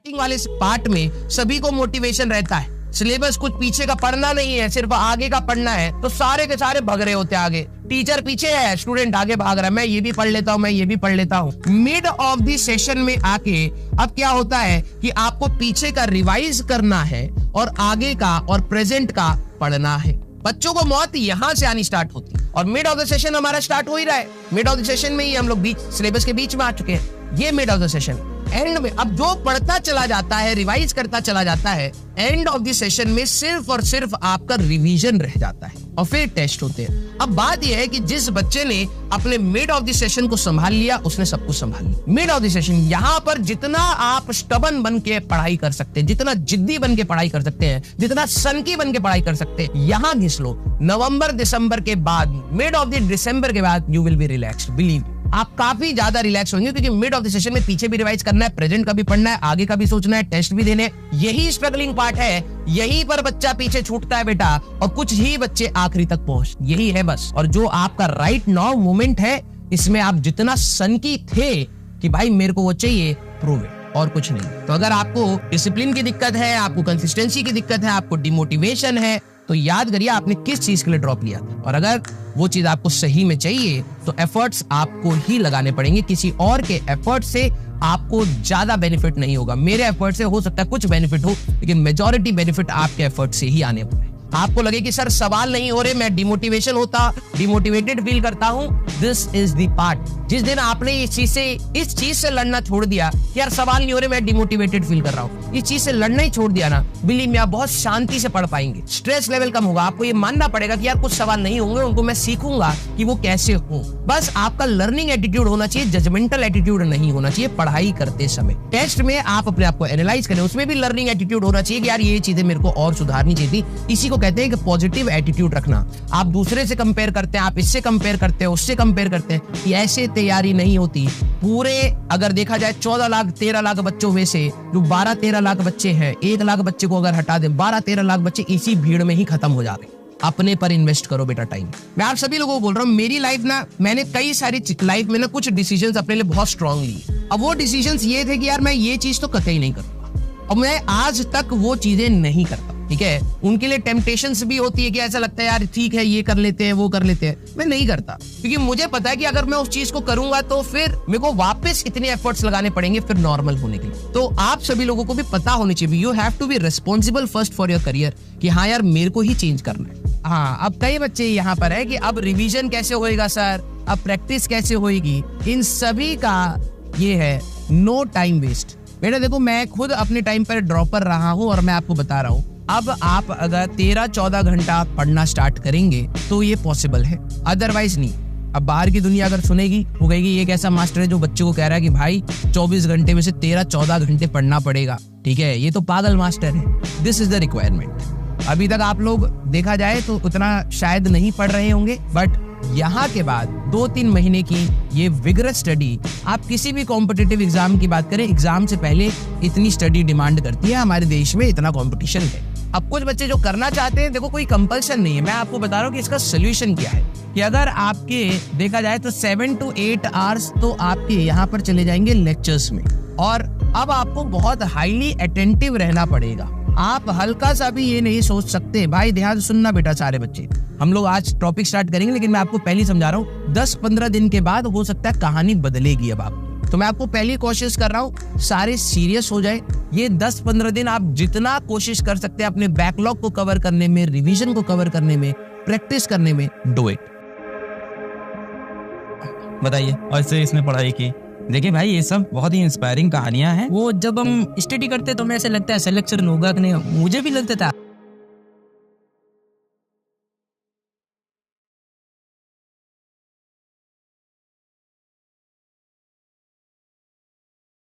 Talking वाले part में सभी को मोटिवेशन रहता है, सिलेबस कुछ पीछे का पढ़ना नहीं है, सिर्फ आगे का पढ़ना है, तो सारे के सारे भाग रहे होते हैं आगे। टीचर पीछे है, स्टूडेंट आगे भाग रहा है, मैं ये भी पढ़ लेता हूँ, मैं ये भी पढ़ लेता हूँ। मिड ऑफ द सेशन में आके अब क्या होता है कि आपको पीछे का रिवाइज करना है और आगे का और प्रेजेंट का पढ़ना है। बच्चों को मौत यहां से आनी स्टार्ट होती है और मिड ऑफ द सेशन हमारा स्टार्ट हो ही रहा है। मिड ऑफ द सेशन में ही हम लोग सिलेबस के बीच में आ चुके हैं। ये mid of the session and में अब जो पढ़ता चला जाता है, रिवाइज करता चला जाता है, एंड ऑफ द सेशन में सिर्फ और सिर्फ आपका रिवीजन रह जाता है और फिर टेस्ट होते हैं। अब बात यह है कि जिस बच्चे ने अपने मिड ऑफ द सेशन को संभाल लिया, उसने सब कुछ संभाल लिया। मिड ऑफ द सेशन यहाँ पर जितना आप स्टबन बन के पढ़ाई कर सकते हैं, जितना जिद्दी बन के पढ़ाई कर सकते हैं, जितना सनकी बन के पढ़ाई कर सकते हैं, यहाँ घिस लो। नवंबर दिसंबर के बाद, मिड ऑफ द दिसंबर के बाद you will be relaxed, believe आप काफी ज्यादा रिलैक्स होंगे, क्योंकि मिड ऑफ द सेशन में पीछे भी रिवाइज करना है, प्रेजेंट का भी पढ़ना है, आगे का भी सोचना है, टेस्ट भी देने। यही स्ट्रगलिंग पार्ट है, यही पर बच्चा पीछे छूटता है बेटा, और कुछ ही बच्चे आखिरी तक पहुंच, यही है बस। और जो आपका राइट नाउ मोमेंट है, इसमें आप जितना सनकी थे कि भाई मेरे को वो चाहिए, प्रूव इट, और कुछ नहीं। तो अगर आपको डिसिप्लिन की दिक्कत है, आपको कंसिस्टेंसी की दिक्कत है, आपको डिमोटिवेशन है, तो याद करिए आपने किस चीज के लिए ड्रॉप लिया था। और अगर वो चीज आपको सही में चाहिए तो एफर्ट्स आपको ही लगाने पड़ेंगे, किसी और के एफर्ट से आपको ज्यादा बेनिफिट नहीं होगा। मेरे एफर्ट से हो सकता है कुछ बेनिफिट हो, लेकिन मेजॉरिटी बेनिफिट आपके एफर्ट से ही आने वाले। आपको लगे कि सर सवाल नहीं हो रहे, मैं डिमोटिवेटेड फील करता हूं, दिस इज द पार्ट। जिस दिन आपने इस चीज से लड़ना छोड़ दिया, यार सवाल नहीं हो रहे, मैं डिमोटिवेटेड फील कर रहा हूं, इस चीज से लड़ना ही छोड़ दिया ना, बिलीव मी आप बहुत शांति से पढ़ पाएंगे, स्ट्रेस लेवल कम होगा। आपको ये मानना पड़ेगा कि यार कुछ सवाल नहीं होंगे, उनको मैं सीखूंगा कि वो कैसे हो। बस आपका लर्निंग एटीट्यूड होना चाहिए, जजमेंटल एटीट्यूड नहीं होना चाहिए पढ़ाई करते समय। टेस्ट में आप अपने आप को एनालाइज करें, उसमें भी लर्निंग एटीट्यूड होना चाहिए कि यार ये चीजें मेरे को और सुधारनी चाहिए थी। इसी को कहते हैं कि पॉजिटिव एटीट्यूड रखना। आप दूसरे से कंपेयर करते हैं, आप इससे कंपेयर करते हैं, उससे कंपेयर करते हैं, ऐसे तैयारी नहीं होती। पूरे अगर देखा जाए 14 लाख 13 लाख बच्चों में से जो 12-13 लाख बच्चे हैं, 1 लाख बच्चे को अगर हटा दें, 12-13 लाख बच्चे इसी भीड़ में ही खत्म हो जाते हैं। अपने पर इन्वेस्ट करो बेटा टाइम। मैं आप सभी लोगों को बोल रहा हूँ, मेरी लाइफ ना, मैंने कई सारी लाइफ में ना कुछ डिसीजंस अपने लिए बहुत स्ट्रांग लिए। अब वो डिसीजंस ये थे कि यार मैं ये चीज तो कतई नहीं करूंगा, और मैं आज तक वो चीजें नहीं करता। ठीक है, उनके लिए टेम्पटेशंस भी होती है कि ऐसा लगता है यार ठीक है ये कर लेते हैं, वो कर लेते हैं, मैं नहीं करता, क्योंकि मुझे पता है कि अगर मैं उस चीज को करूंगा तो फिर मेरे को वापस इतने एफर्ट्स लगाने पड़ेंगे फिर नॉर्मल होने के लिए। तो आप सभी लोगों को भी पता होनी चाहिए, you have to be responsible first for your career, कि हाँ यार मेरे को ही चेंज करना है। हाँ, अब कई बच्चे यहाँ पर है कि अब रिवीजन कैसे होएगा सर, अब प्रैक्टिस कैसे होएगी, इन सभी का ये है नो टाइम वेस्ट। बेटा देखो, मैं खुद अपने टाइम पर ड्रॉपर रहा हूँ और मैं आपको बता रहा हूँ, अब आप अगर 13-14 घंटा पढ़ना स्टार्ट करेंगे तो ये पॉसिबल है, अदरवाइज नहीं। अब बाहर की दुनिया अगर सुनेगी, वो कहेगी ये कैसा मास्टर है जो बच्चे को कह रहा है कि भाई 24 घंटे में से 13-14 घंटे पढ़ना पड़ेगा। ठीक है, ये तो पागल मास्टर है। This is the requirement. अभी तक आप लोग देखा जाए तो उतना शायद नहीं पढ़ रहे होंगे, बट यहाँ के बाद 2-3 महीने की ये विगरस स्टडी, आप किसी भी कॉम्पिटिटिव एग्जाम की बात करें, एग्जाम से पहले इतनी स्टडी डिमांड करती है, हमारे देश में इतना कॉम्पिटिशन है। अब कुछ बच्चे जो करना चाहते हैं, देखो कोई कंपल्सन नहीं है, मैं आपको बता रहा हूँ कि इसका सोल्यूशन क्या है, कि अगर आपके देखा जाए तो 7 to 8 आवर्स तो आपके यहाँ पर चले जाएंगे लेक्चर्स में, और अब आपको बहुत हाईली अटेंटिव रहना पड़ेगा। आप हल्का सा भी ये नहीं सोच सकते, भाई ध्यान सुनना बेटा सारे बच्चे, हम लोग आज टॉपिक स्टार्ट करेंगे, लेकिन मैं आपको पहले समझा रहा हूँ 10-15 दिन के बाद हो सकता है कहानी बदलेगी। अब आप तो मैं आपको पहली कोशिश कर रहा हूँ, सारे सीरियस हो जाए। ये 10-15 दिन आप जितना कोशिश कर सकते हैं अपने बैकलॉग को कवर करने में, रिवीजन को कवर करने में, प्रैक्टिस करने में, डू इट। बताइए, और इससे इसमें पढ़ाई की, देखिए भाई ये सब बहुत ही इंस्पायरिंग कहानियां हैं। वो जब हम स्टडी करते तो हमें ऐसा लगता है सिलेक्शन होगा कि नहीं, मुझे भी लगता था